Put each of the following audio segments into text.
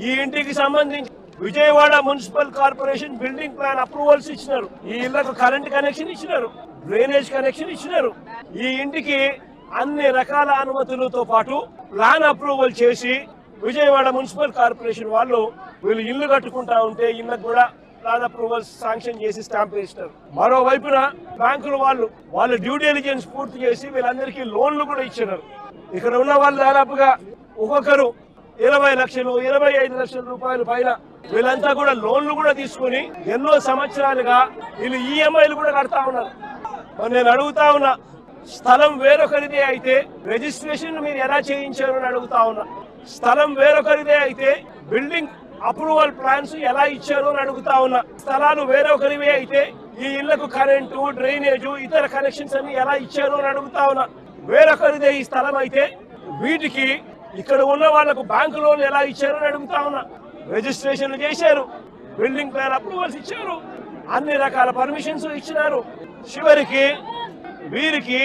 ఈ ఇంటికి సంబంధించి Vijayawada municipal corporation building plan approvals ఇచ్చినారు. ఈ ఇళ్లకు కరెంట్ కనెక్షన్ ఇచ్చినారు, డ్రైనేజ్ కనెక్షన్ ఇచ్చినారు. ఈ ఇంటికి అన్ని రకాల అనుమతులతో పాటు ప్లాన్ అప్రూవల్ చేసి విజయవాడ మున్సిపల్ కార్పొరేషన్ వాళ్ళు వీళ్ళు ఇల్లు కట్టుకుంటా ఉంటే ఇళ్లకు కూడా ప్లాన్ అప్రూవల్స్ శాంక్షన్ చేసి స్టాంప్ వేస్తారు. మరోవైపున బ్యాంకుల వాళ్ళు డ్యూ డెలిజెన్స్ పూర్తి చేసి వీళ్ళందరికీ లోన్లు కూడా ఇచ్చినారు. ఇక్కడ ఉన్న వాళ్ళు దాదాపుగా ఒక్కొక్కరు 20 లక్షలు 25 లక్షల రూపాయల పైన వీళ్ళంతా కూడా లోన్లు కూడా తీసుకుని ఎన్నో సంవత్సరాలుగా వీళ్ళు ఈఎంఐలు కూడా కడతా ఉన్నారు. మరి నేను అడుగుతా ఉన్నా, స్థలం వేరొకరిదే అయితే రిజిస్ట్రేషన్ మీరు ఎలా చేయించారు అని అడుగుతా ఉన్నా. స్థలం వేరొకరిదే అయితే బిల్డింగ్ అప్రూవల్ ప్లాన్స్ ఎలా ఇచ్చారు అని అడుగుతా ఉన్నా. స్థలాలు వేరొకరివే అయితే ఈ ఇళ్లకు కరెంటు, డ్రైనేజు, ఇతర కనెక్షన్స్ అన్ని ఎలా ఇచ్చారు అని అడుగుతా ఉన్నా. వేరొకరిదే ఈ స్థలం అయితే వీటికి ఇక్కడ ఉన్న వాళ్లకు బ్యాంకు లోన్లు ఎలా ఇచ్చారు అని అడుగుతా ఉన్నా. రిజిస్ట్రేషన్లు చేశారు, బిల్డింగ్ ప్లాన్ అప్రూవల్స్ ఇచ్చారు, అన్ని రకాల పర్మిషన్స్ ఇచ్చినారు. చివరికి వీరికి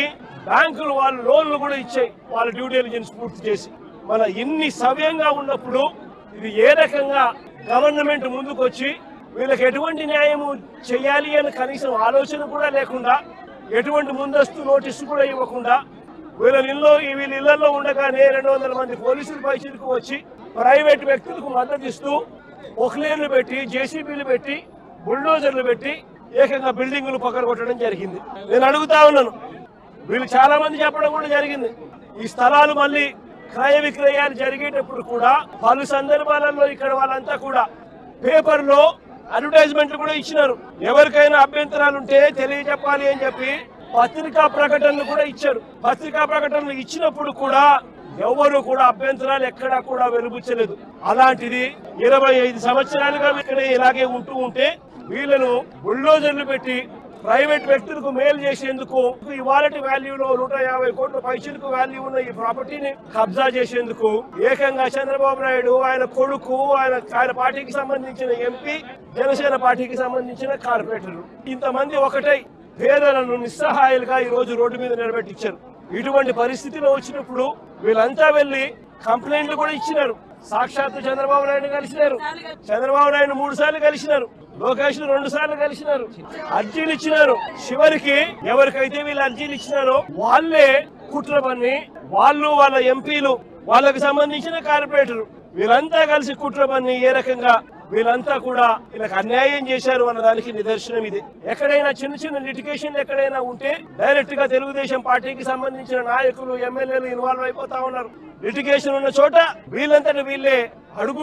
బ్యాంకులు వాళ్ళు లోన్లు కూడా ఇచ్చాయి వాళ్ళ డ్యూ డెలిజెన్స్ పూర్తి చేసి. మన ఇన్ని సవ్యంగా ఉన్నప్పుడు ఇది ఏ రకంగా గవర్నమెంట్ ముందుకు వచ్చి వీళ్ళకి ఎటువంటి న్యాయము చేయాలి అని కనీసం ఆలోచన కూడా లేకుండా, ఎటువంటి ముందస్తు నోటీసు కూడా ఇవ్వకుండా వీళ్ళ ఇళ్లలో ఉండగానే 200 మంది పోలీసులు పైచిలకు వచ్చి ప్రైవేట్ వ్యక్తులకు మద్దతు ఇస్తూ పొక్లేన్లు పెట్టి, జేసీబీలు పెట్టి, బుల్డోజర్లు పెట్టి ఏకంగా బిల్డింగులు పగలగొట్టడం జరిగింది. నేను అడుగుతా ఉన్నాను, వీళ్ళు చాలా మంది చెప్పడం కూడా జరిగింది. ఈ స్థలాలు మళ్ళీ క్రయ విక్రయాలు జరిగేటప్పుడు కూడా పలు సందర్భాలలో ఇక్కడ వాళ్ళంతా కూడా పేపర్లో అడ్వర్టైజ్మెంట్లు కూడా ఇచ్చినారు. ఎవరికైనా అభ్యంతరాలు ఉంటే తెలియజెప్పాలి అని చెప్పి పత్రికా ప్రకటనలు కూడా ఇచ్చారు. పత్రికా ప్రకటనలు ఇచ్చినప్పుడు కూడా ఎవరు కూడా అభ్యంతరాలు ఎక్కడా కూడా వెలుబుచ్చలేదు. అలాంటిది 25 సంవత్సరాలుగా ఇక్కడ ఇలాగే ఉంటే వీళ్ళను బుల్డోజర్లు పెట్టి ప్రైవేట్ వ్యక్తులకు మేలు చేసేందుకు, ఇవాళటి వాల్యూలో 150 కోట్ల పైసలకు వాల్యూ ఉన్న ఈ ప్రాపర్టీని కబ్జా చేసేందుకు ఏకంగా చంద్రబాబు నాయుడు, ఆయన కొడుకు, ఆయన పార్టీకి సంబంధించిన ఎంపీ, జనసేన పార్టీకి సంబంధించిన కార్పొరేటర్లు ఇంతమంది ఒకటై పేదలను నిస్సహాయాలుగా ఈ రోజు రోడ్డు మీద నిలబెట్టించారు. ఇటువంటి పరిస్థితిలో వచ్చినప్పుడు వీళ్ళంతా వెళ్లి కంప్లైంట్లు కూడా ఇచ్చినారు. సాక్షాత్తు చంద్రబాబు నాయుడు కలిసినారు, చంద్రబాబు నాయుడు 3 సార్లు కలిసినారు, లోకేష్ 2 సార్లు కలిసినారు, అర్జీలు ఇచ్చినారు. చివరికి ఎవరికైతే వీళ్ళు అర్జీలు ఇచ్చినారో వాళ్ళే కుట్ర పన్ని వాళ్ళ ఎంపీలు, వాళ్ళకి సంబంధించిన కార్పొరేటర్ వీళ్ళంతా కలిసి కుట్ర పన్ని ఏ రకంగా వీళ్ళంతా కూడా వీళ్ళకి అన్యాయం చేశారు అన్న దానికి నిదర్శనం ఇది. ఎక్కడైనా చిన్న లిటిగేషన్లు ఎక్కడైనా ఉంటే డైరెక్ట్ గా తెలుగుదేశం పార్టీకి సంబంధించిన నాయకులు, ఎమ్మెల్యేలు ఇన్వాల్వ్ అయిపోతా ఉన్నారు. లిటిగేషన్ ఉన్న చోట వీళ్ళంతటి వీళ్ళే అడుగు